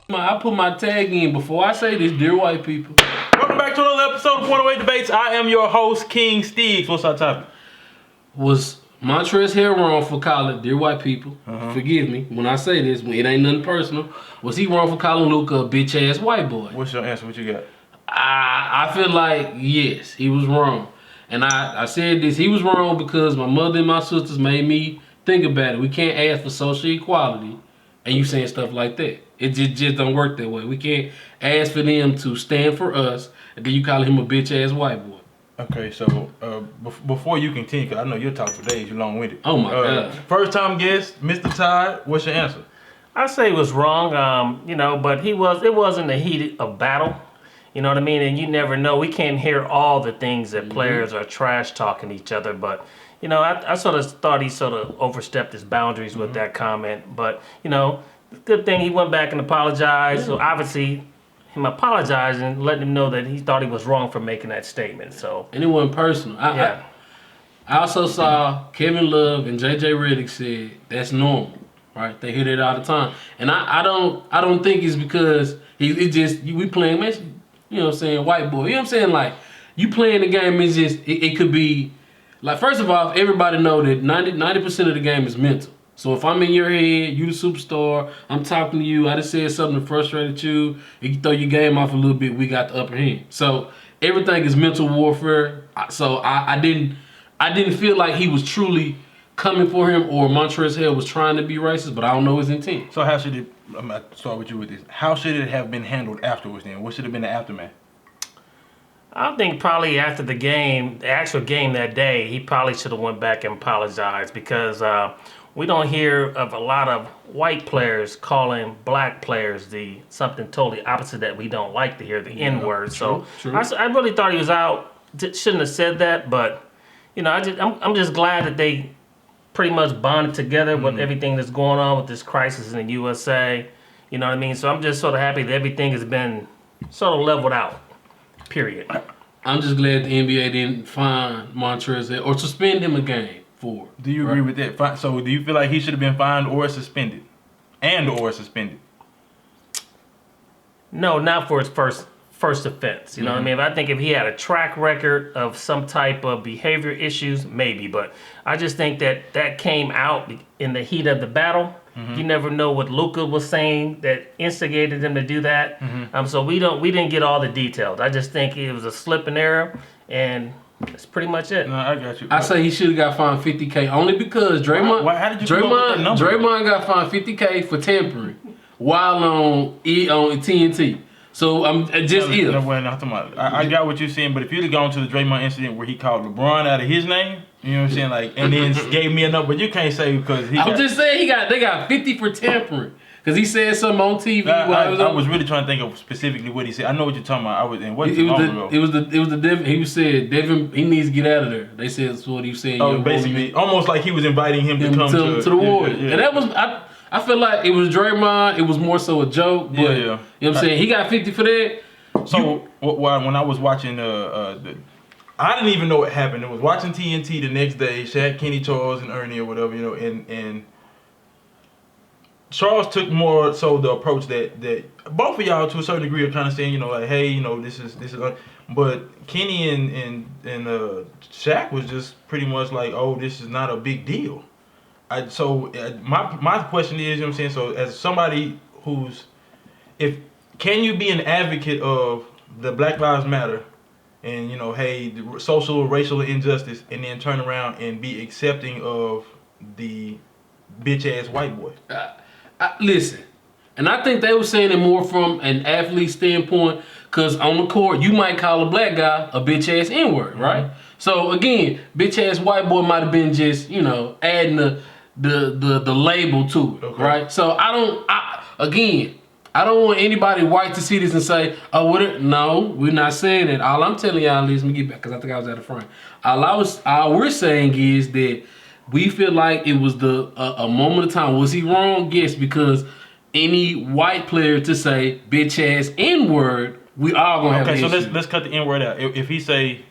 I put my tag in before I say this, dear white people. Welcome back to another episode of Point Away Debates. I am your host, King Steegs. What's our topic? Was Montrezl Harrell wrong for calling, dear white people, forgive me when I say this, it ain't nothing personal. Was he wrong for calling Luka a bitch ass white boy? What's your answer? What you got? I feel like, yes, he was wrong. And I said this, he was wrong because my mother and my sisters made me think about it. We can't ask for social equality and you saying stuff like that. It just don't work that way. We can't ask for them to stand for us and then you call him a bitch ass white boy. Okay, so before you continue, because I know you'll talk for days, you're long-winded. Oh my God. First time guest, Mr. Todd, what's your answer? I say it was wrong, but it wasn't the heat of battle. You know what I mean? And you never know. We can't hear all the things that players are trash talking each other. But, I sort of thought he sort of overstepped his boundaries with that comment. But, good thing he went back and apologized. Yeah. So obviously, him apologizing, letting him know that he thought he was wrong for making that statement. So and it wasn't personal. I also saw Kevin Love and JJ Redick said that's normal, right? They hear that all the time. And I don't think it's because we playing, you know what I'm saying, white boy. You know what I'm saying? Like, you playing the game is just, it could be, like, first of all, everybody know that 90% of the game is mental. So if I'm in your head, you the superstar, I'm talking to you, I just said something that frustrated you, you throw your game off a little bit, we got the upper hand. So everything is mental warfare. So I didn't feel like he was truly coming for him or Montrezl Harrell was trying to be racist, but I don't know his intent. So how should it, I'm going to start with you with this. How should it have been handled afterwards then? What should have been the aftermath? I think probably after the game, the actual game that day, he probably should have went back and apologized because we don't hear of a lot of white players calling black players something totally opposite that we don't like to hear, the N-word. So I really thought he was out. Shouldn't have said that, but I'm just glad that they pretty much bonded together with everything that's going on with this crisis in the USA. You know what I mean? So I'm just sort of happy that everything has been sort of leveled out. Period. I'm just glad the NBA didn't fine Montrezl or suspend him a game for. Do you agree with that? So do you feel like he should have been fined or suspended? Or suspended? No, not for his first offense. You know what I mean? I think if he had a track record of some type of behavior issues, maybe. But I just think that came out in the heat of the battle. You never know what Luka was saying that instigated him to do that. So we didn't get all the details. I just think it was a slip and error, and that's pretty much it. No, I got you. I say he should have got fined $50K only because Draymond got fined $50K for tampering while on TNT. So I'm just I got what you're saying, but if you'd have gone to the Draymond incident where he called LeBron out of his name, you know what I'm saying, like, and then gave me a number, but you can't say because I'm just saying they got 50 for tampering because he said something on TV. I was really trying to think of specifically what he said. I know what you're talking about. It was the Devin. He said Devin, he needs to get out of there. They said that's what he was saying. Oh, basically, almost like he was inviting him to come to the Warriors. Yeah. And that was I feel like it was Draymond. It was more so a joke. But, you know what I'm saying? He got 50 for that. So when I was watching I didn't even know what happened. I was watching TNT the next day. Shaq, Kenny, Charles, and Ernie or whatever, and Charles took more so the approach that both of y'all to a certain degree are kind of saying, like, hey, this is, but Kenny and Shaq was just pretty much like, oh, this is not a big deal. My question is, you know what I'm saying? So as somebody can you be an advocate of the Black Lives Matter and, hey, the social, racial injustice, and then turn around and be accepting of the bitch-ass white boy? Listen, and I think they were saying it more from an athlete standpoint because on the court, you might call a black guy a bitch-ass N-word, right? So, again, bitch-ass white boy might have been just, adding the label to it, right? So, I don't want anybody white to see this and say, oh, no, we're not saying that. All I'm telling y'all is, let me get back because I think I was out of front. All we're saying is that we feel like it was a moment of time. Was he wrong? Yes, because any white player to say bitch ass N-word, we all gonna have an issue. Okay, so let's cut the N-word out. If he say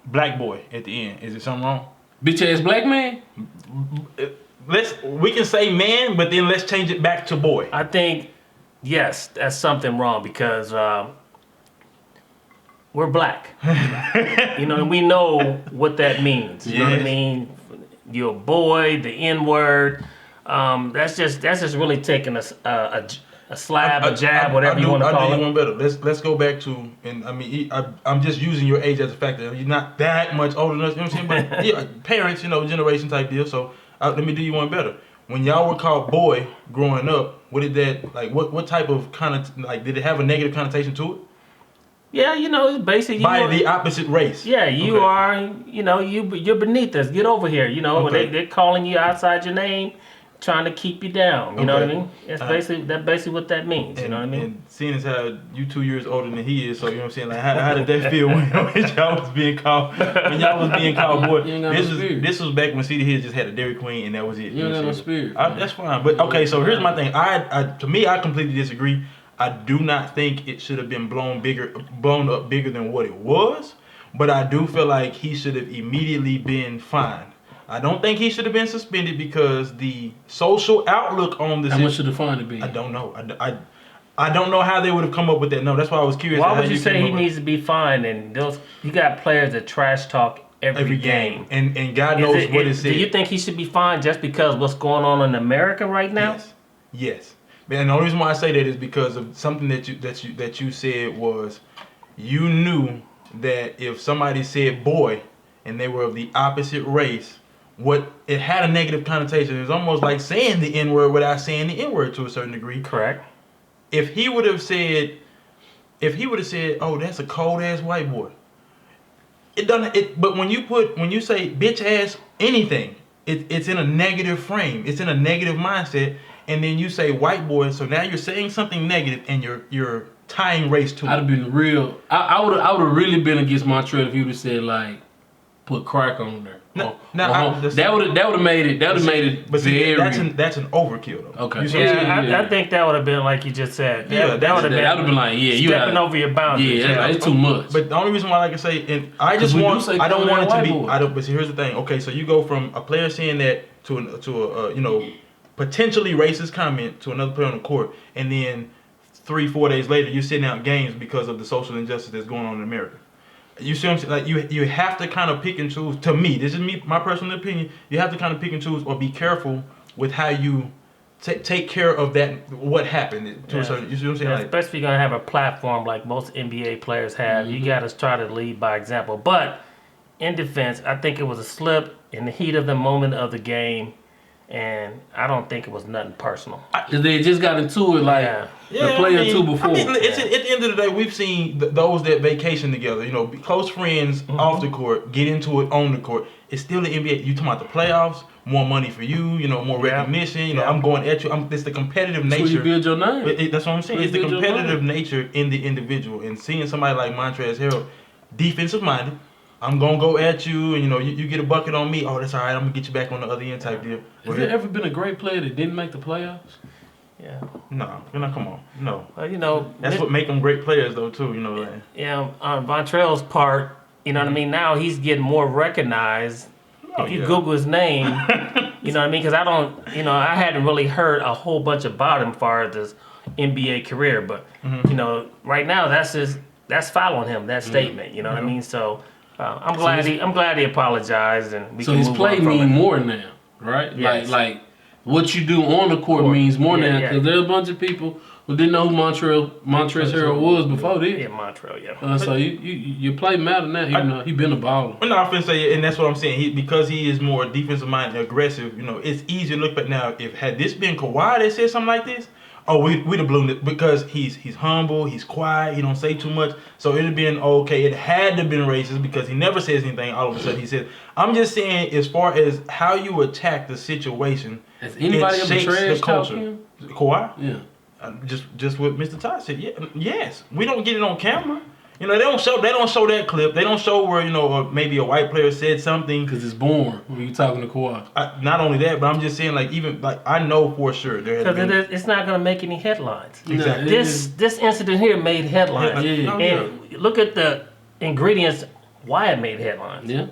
black boy at the end, is it something wrong? Bitch ass black man? We can say man, but then let's change it back to boy. I think yes, that's something wrong because we're black. And we know what that means. You know what I mean? You're a boy, the N-word. That's just really taking a slab, a jab, whatever you want to call it. I do one better. Let's go back to, and I mean, I'm just using your age as a factor. You're not that much older than us, you know what I'm saying? But yeah, parents, generation type deal. So let me do you one better. When y'all were called boy growing up, what did that, like, what type of did it have a negative connotation to it? Yeah, it's basically by the opposite race. Yeah, you are. You're beneath us. Get over here. When they're calling you outside your name, trying to keep you down. You know what I mean? That's basically what that means. You know what I mean? And seeing as how you 2 years older than he is, so you know what I'm saying. Like, how did that feel when y'all was being called boy? This was back when City Hill just had a Dairy Queen and that was it. You ain't got no spirit. That's fine. But okay, so here's my thing. To me, I completely disagree. I do not think it should have been blown up bigger than what it was, but I do feel like he should have immediately been fined. I don't think he should have been suspended because the social outlook on this. How much should the fine be? I don't know. I don't know how they would have come up with that. No, that's why I was curious. Why would you say he needs to be fined? And you got players that trash talk every game, and God knows what it said. Do you think he should be fined just because what's going on in America right now? Yes. And the only reason why I say that is because of something that you said was you knew that if somebody said boy and they were of the opposite race, it had a negative connotation. It's almost like saying the N-word without saying the N-word to a certain degree. Correct. If he would have said, "Oh, that's a cold ass white boy," it doesn't. But when you say bitch ass anything, it's in a negative frame. It's in a negative mindset. And then you say white boy, so now you're saying something negative, and you're tying race to it. I'd have been real. I would have really been against Montrezl if he would have said like, put crack on there. That would have made it. That would have made it. But see, very. that's an overkill though. Okay. I think that would have been like you just said. That would have been like stepping over your boundaries. Yeah, it's too much. But the only reason why I can say, and I don't want it to be. But see, here's the thing. Okay, so you go from a player saying that to a potentially racist comment to another player on the court, and then 3-4 days later you're sitting out games because of the social injustice that's going on in America. You see what I'm saying? Like you have to kind of pick and choose. To me, this is my personal opinion. You have to kind of pick and choose, or be careful with how you take care of that. What happened to a certain? You see what I'm saying? Yeah, especially if you're gonna have a platform like most NBA players have. Mm-hmm. You got to try to lead by example. But in defense, I think it was a slip in the heat of the moment of the game. And I don't think it was nothing personal. They just got into it the player two before. At the end of the day, we've seen those that vacation together, close friends off the court, get into it on the court. It's still the NBA. You talking about the playoffs, more money for you, more recognition. I'm going at you. It's the competitive nature. That's where you build your name. That's what I'm saying. It's the competitive nature in the individual. And seeing somebody like Montrezl Harrell, defensive minded, I'm going to go at you, and you get a bucket on me. Oh, that's all right. I'm going to get you back on the other end type deal. Has there ever been a great player that didn't make the playoffs? Yeah. No, come on. No. Well, that's what make them great players, though, too. Yeah, on Montrezl's part, you know what I mean? Now he's getting more recognized. If you Google his name, you know what I mean? Because I hadn't really heard a whole bunch about him as far as his NBA career. But, right now, that's following him, that statement. You know what I mean? So... I'm glad he apologized, and we so can his move play on from mean more now, right? Yes. Like what you do on the court means more now, because there are a bunch of people who didn't know who Montrezl Harrell was before this. Yeah, Montrezl. So your play matter now, even though he been a baller. No, I'm finna say, and that's what I'm saying. Because he is more defensive minded, aggressive. It's easy to look back now. Had this been Kawhi that said something like this, we'd have blown it, because he's humble, he's quiet, he don't say too much. So it'd have been okay. It had to have been racist because he never says anything. All of a sudden he said. I'm just saying, as far as how you attack the situation, has anybody ever trashed the culture? Kawhi? Yeah. Just what Mr. Todd said. Yeah. Yes. We don't get it on camera. They don't show that clip. They don't show where maybe a white player said something, because it's boring when you talking to Kawhi. Not only that, but I'm just saying, I know for sure there has been. It's not going to make any headlines. Exactly. This incident here made headlines. And look at the ingredients why it made headlines. Yeah.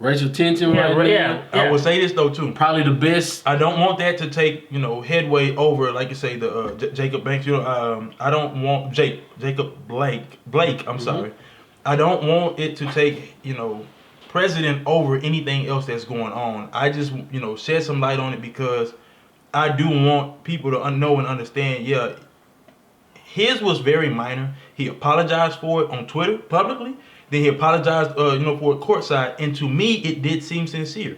racial tension right now. Yeah. I will say this though too. Probably the best. I don't want that to take headway over, like you say, the Jacob Banks. I don't want Jacob Blake. I'm sorry. I don't want it to take precedent over anything else that's going on. I just shed some light on it because I do want people to know and understand. Yeah, his was very minor. He apologized for it on Twitter publicly. Then he apologized, for it courtside. And to me, it did seem sincere.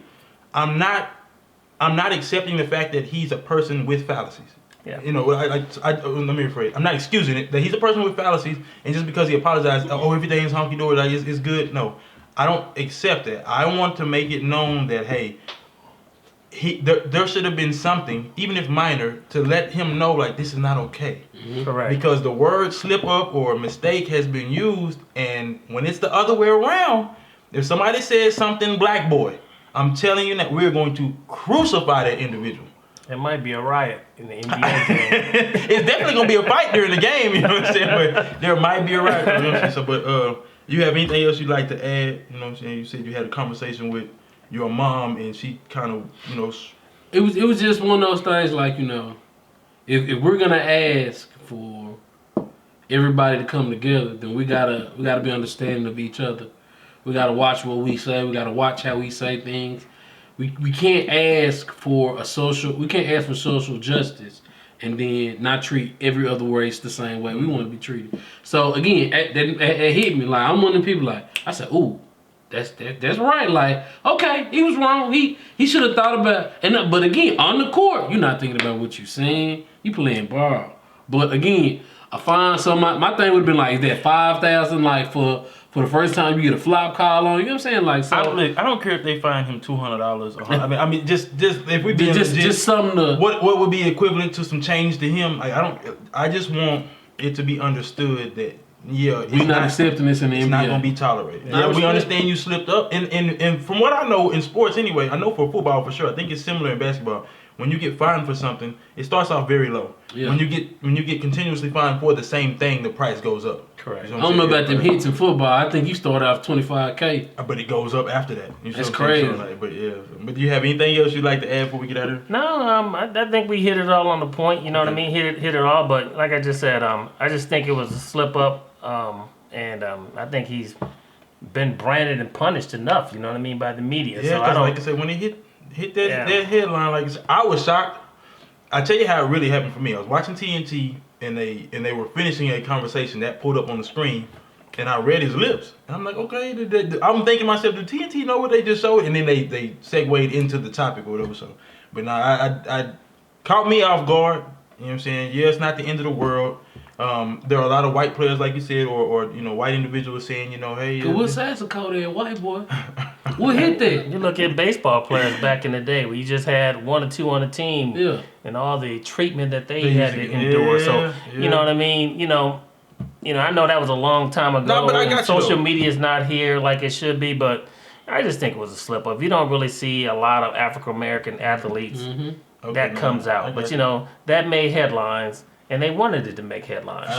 I'm not accepting the fact that he's a person with fallacies. Yeah. Let me rephrase. I'm not excusing it that he's a person with fallacies, and just because he apologized, everything's honky dory, like it's good. No, I don't accept that. I want to make it known that hey, there should have been something, even if minor, to let him know like this is not okay. Correct. Because the word slip up or mistake has been used, and when it's the other way around, if somebody says something black boy, I'm telling you that we're going to crucify that individual. It might be a riot in the NBA game. It's definitely going to be a fight during the game, you know what I'm saying? But there might be a riot, you know what I'm saying? So, but you have anything else you'd like to add? You know what I'm saying? You said you had a conversation with your mom, and she kind of, It was just one of those things like, if we're gonna ask for everybody to come together, then we gotta be understanding of each other. We gotta watch what we say. We gotta watch how we say things. We can't ask for social justice and then not treat every other race the same way we want to be treated. So again, it hit me like I'm one of the people like I said, ooh. That's right. Like, okay, he was wrong. He should have thought about it. But again, on the court, you're not thinking about what you're saying. You playing ball. But again, I find some. My thing would have been like, is that 5,000 like for the first time you get a flop call on? You know what I'm saying? Like, so I don't care if they fine him $200. I mean, just if we be just something to what would be equivalent to some change to him? I just want it to be understood that. Yeah, we're not accepting this in the NBA. It's not going to be tolerated. Yeah, we understand you slipped up. And from what I know in sports anyway, I know for football for sure, I think it's similar in basketball. When you get fined for something, it starts off very low. Yeah. When you get continuously fined for the same thing, the price goes up. Correct. I don't know about them hits in football. I think you start off $25K. But it goes up after that. That's crazy. But yeah. But do you have anything else you'd like to add before we get out of here? No, I think we hit it all on the point. You know what I mean? Hit it all. But like I just said, I just think it was a slip up. I think he's been branded and punished enough, you know what I mean, by the media. Yeah, so like I said, when he hit that headline, like I said, I was shocked. I tell you how it really happened for me. I was watching TNT, and they were finishing a conversation that pulled up on the screen, and I read his lips, and I'm like, okay. I'm thinking to myself, did TNT know what they just showed? And then they segued into the topic or whatever. So, but now I caught me off guard. You know what I'm saying? Yeah, it's not the end of the world. There are a lot of white players, like you said, or white individuals saying, hey. What size of coat that white boy? What hit that? You look at baseball players back in the day where you just had one or two on the team, and all the treatment that they had to endure. So you know what I mean. I know that was a long time ago. No, but I got social media is not here like it should be, but I just think it was a slip up. You don't really see a lot of African American athletes that comes out, but that made headlines. And they wanted it to make headlines.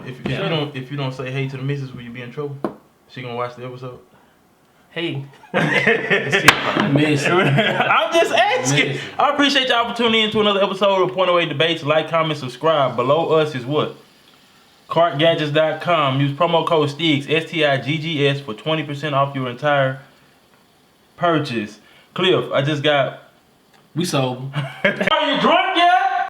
If you don't say hey to the missus, will you be in trouble? She gonna watch the episode? Hey. I'm just asking. I appreciate y'all for tuning in to another episode of Point Away Debates. Like, comment, subscribe. Below us is what? Cartgadgets.com. Use promo code STIGGS, STIGGS, for 20% off your entire purchase. Cliff, I just got... We sold.